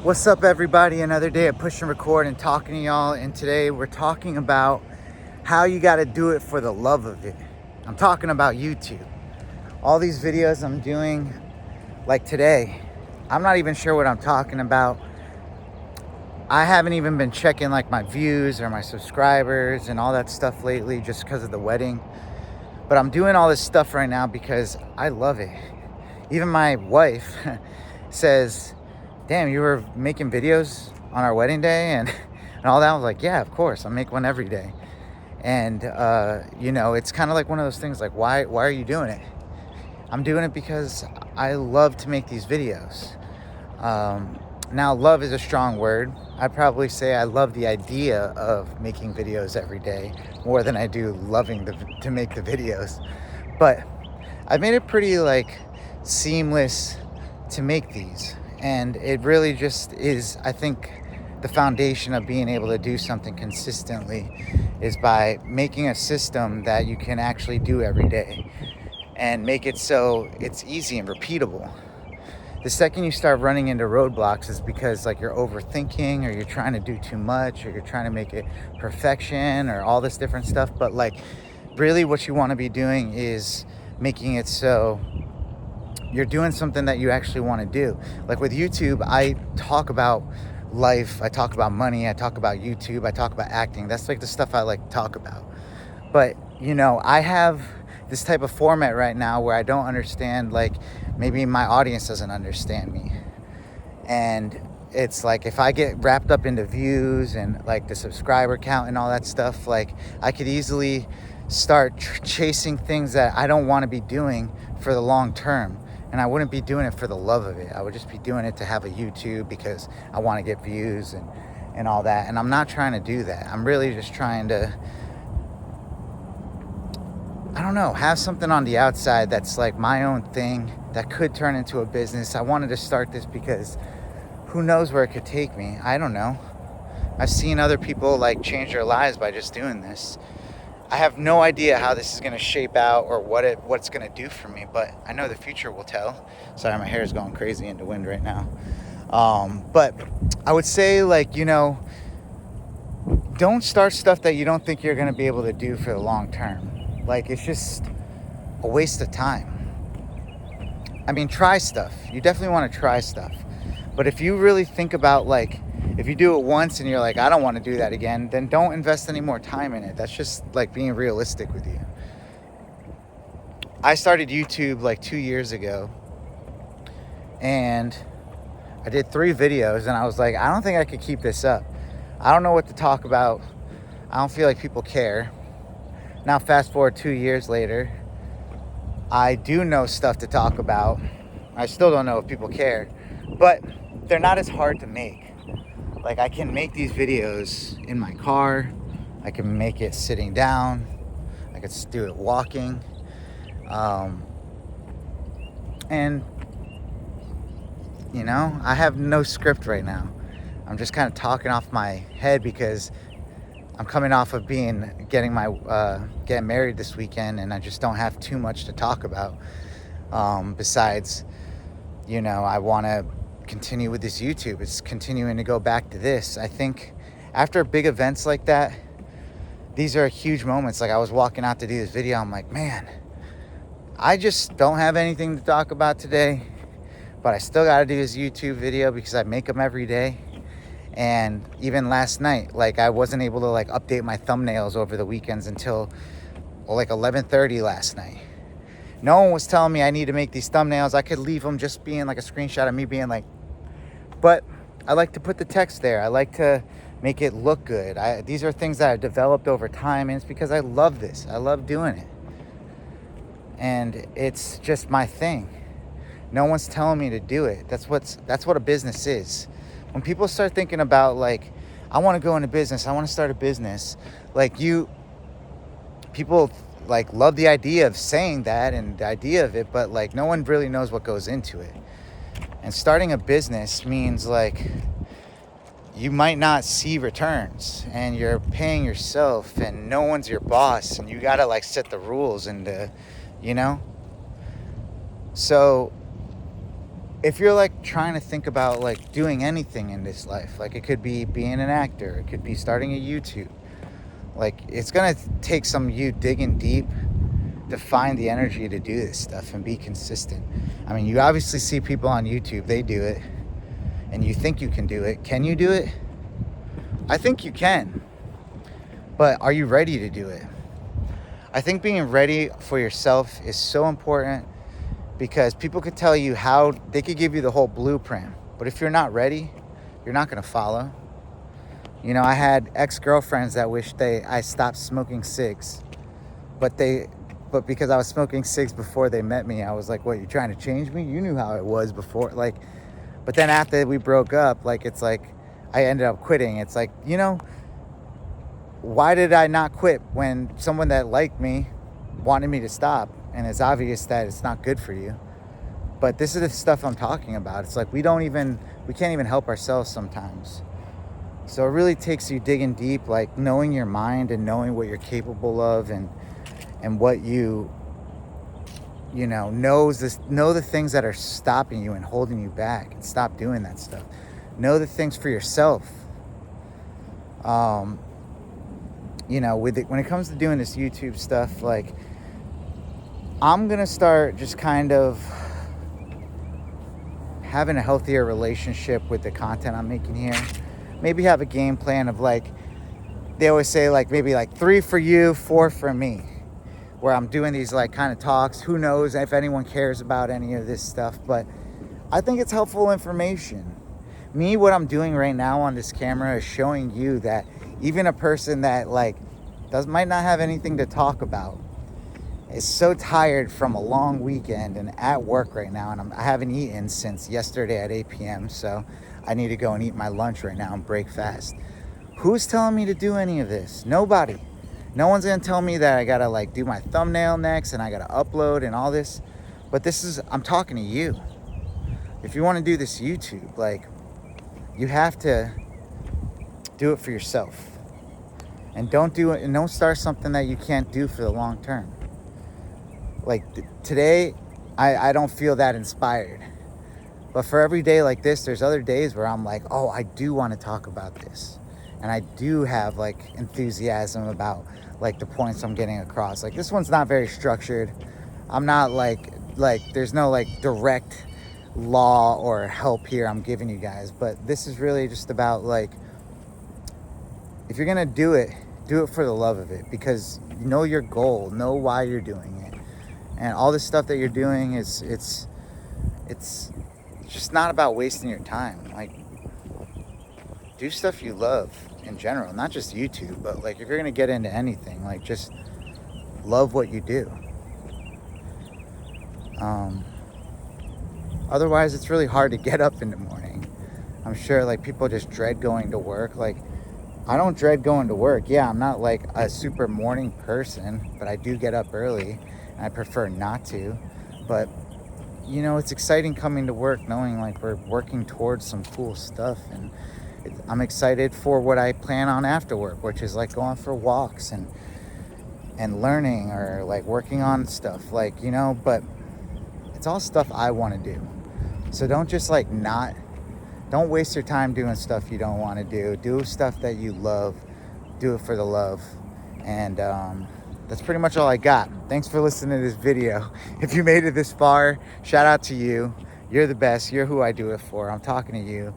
What's up, everybody? Another day at Push and Record and talking to y'all. And today we're talking about how you got to do it for the love of it. I'm talking about YouTube. All these videos I'm doing, like today, I'm not even sure what I'm talking about. I haven't even been checking like my views or my subscribers and all that stuff lately just because of the wedding. But I'm doing all this stuff right now because I love it. Even my wife says, damn, you were making videos on our wedding day and all that. I was like, yeah, of course, I make one every day. And it's kind of like one of those things, like, why are you doing it? I'm doing it because I love to make these videos. Now, love is a strong word. I'd probably say I love the idea of making videos every day more than I do loving to make the videos. But I've made it pretty seamless to make these. And it really just is, I think, the foundation of being able to do something consistently is by making a system that you can actually do every day and make it so it's easy and repeatable. The second you start running into roadblocks is because you're overthinking or you're trying to do too much or you're trying to make it perfection or all this different stuff. But really what you want to be doing is making it so you're doing something that you actually want to do. Like with YouTube, I talk about life, I talk about money, I talk about YouTube, I talk about acting. That's the stuff I like to talk about. But I have this type of format right now where I don't understand, maybe my audience doesn't understand me. And it's if I get wrapped up into views and the subscriber count and all that stuff, I could easily start chasing things that I don't want to be doing for the long term. And I wouldn't be doing it for the love of it. I would just be doing it to have a YouTube because I want to get views and all that. And I'm not trying to do that. I'm really just trying to, I don't know, have something on the outside that's my own thing that could turn into a business. I wanted to start this because who knows where it could take me. I don't know. I've seen other people change their lives by just doing this. I have no idea how this is going to shape out or what it's going to do for me, but I know the future will tell. Sorry, my hair is going crazy in the wind right now. But I would say don't start stuff that you don't think you're going to be able to do for the long term. It's just a waste of time. I mean, try stuff. You definitely want to try stuff. But if you really think about if you do it once and you're I don't want to do that again, then don't invest any more time in it. That's just being realistic with you. I started YouTube 2 years ago and I did 3 videos and I was I don't think I could keep this up. I don't know what to talk about. I don't feel like people care. Now fast forward 2 years later, I do know stuff to talk about. I still don't know if people care, but they're not as hard to make. I can make these videos in my car. I can make it sitting down. I could do it walking. And I have no script right now. I'm just kind of talking off my head because I'm coming off of getting married this weekend, and I just don't have too much to talk about. Besides, I want to continue with this YouTube. It's continuing to go back to this. I think after big events like that, these are huge moments. I was walking out to do this video. I'm man, I just don't have anything to talk about today, but I still got to do this YouTube video because I make them every day. And even last night, I wasn't able to update my thumbnails over the weekends until 11:30 last night. No one was telling me I need to make these thumbnails. I could leave them just being a screenshot of me being but I like to put the text there. I like to make it look good. These are things that I've developed over time, and it's because I love this. I love doing it. And it's just my thing. No one's telling me to do it. That's what a business is. When people start thinking about I want to go into business, I want to start a business, people love the idea of saying that and the idea of it, but no one really knows what goes into it. And starting a business means you might not see returns and you're paying yourself and no one's your boss and you got to set the rules and so if you're like trying to think about like doing anything in this life, like it could be being an actor, it could be starting a YouTube, like it's gonna take some you digging deep to find the energy to do this stuff and be consistent. I mean, you obviously see people on YouTube, they do it, and you think you can do it. Can you do it? I think you can, but are you ready to do it? I think being ready for yourself is so important, because people could tell you how, they could give you the whole blueprint, but if you're not ready, you're not gonna follow. You know, I had ex-girlfriends that wished I stopped smoking cigs, but because I was smoking cigs before they met me, I was like, what, you trying to change me? You knew how it was before. Like, but then after we broke up, like, it's like, I ended up quitting. It's like, you know, why did I not quit when someone that liked me wanted me to stop? And it's obvious that it's not good for you. But this is the stuff I'm talking about. It's like, we can't even help ourselves sometimes. So it really takes you digging deep, like knowing your mind and knowing what you're capable of, and what you know the things that are stopping you and holding you back, and stop doing that stuff. Know the things for yourself. You know, when it comes to doing this YouTube stuff, like, I'm gonna start just kind of having a healthier relationship with the content I'm making here. Maybe have a game plan of, like, they always say, like, maybe like 3 for you, 4 for me, where I'm doing these like kind of talks. Who knows if anyone cares about any of this stuff, but I think it's helpful information. Me, what I'm doing right now on this camera is showing you that even a person that like might not have anything to talk about is so tired from a long weekend and at work right now, and I haven't eaten since yesterday at 8 p.m. So I need to go and eat my lunch right now and break fast. Who's telling me to do any of this? Nobody. No one's gonna tell me that I gotta like do my thumbnail next and I gotta upload and all this. But I'm talking to you. If you want to do this YouTube, like, you have to do it for yourself. And don't start something that you can't do for the long term. Like today, I don't feel that inspired. But for every day like this, there's other days where I'm like, oh, I do want to talk about this. And I do have like enthusiasm about like the points I'm getting across. Like, this one's not very structured. I'm not like there's no like direct law or help here I'm giving you guys. But this is really just about, like, if you're gonna do it for the love of it, because you know your goal, know why you're doing it. And all this stuff that you're doing it's just not about wasting your time. Like, do stuff you love in general, not just YouTube, but like if you're gonna get into anything, like, just love what you do. Otherwise, it's really hard to get up in the morning. I'm sure like people just dread going to work. Like, I don't dread going to work. Yeah, I'm not like a super morning person, but I do get up early, and I prefer not to. But you know, it's exciting coming to work knowing like we're working towards some cool stuff, and I'm excited for what I plan on after work, which is like going for walks and learning, or like working on stuff, like, you know. But it's all stuff I want to do. So don't just like don't waste your time doing stuff you don't want to do. Do stuff that you love. Do it for the love. And that's pretty much all I got. Thanks for listening to this video. If you made it this far, shout out to you. You're the best. You're who I do it for. I'm talking to you.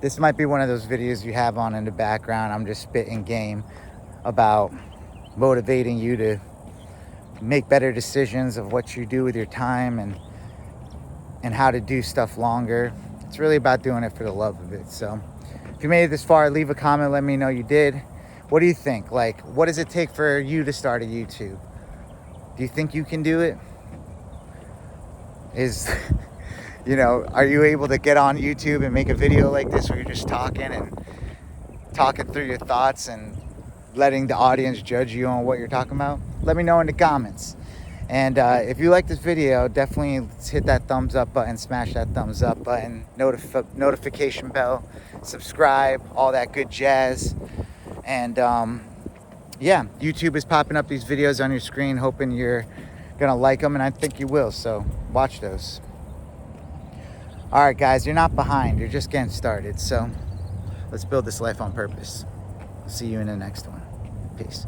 This might be one of those videos you have on in the background. I'm just spitting game about motivating you to make better decisions of what you do with your time, and how to do stuff longer. It's really about doing it for the love of it. So if you made it this far, leave a comment, let me know you did. What do you think? Like, what does it take for you to start a YouTube? Do you think you can do it? You know, are you able to get on YouTube and make a video like this where you're just talking through your thoughts and letting the audience judge you on what you're talking about? Let me know in the comments. And if you like this video, definitely hit that thumbs up button, smash that thumbs up button, notification bell, subscribe, all that good jazz. And yeah, YouTube is popping up these videos on your screen, hoping you're gonna like them, and I think you will, so watch those. All right, guys, you're not behind. You're just getting started. So let's build this life on purpose. See you in the next one. Peace.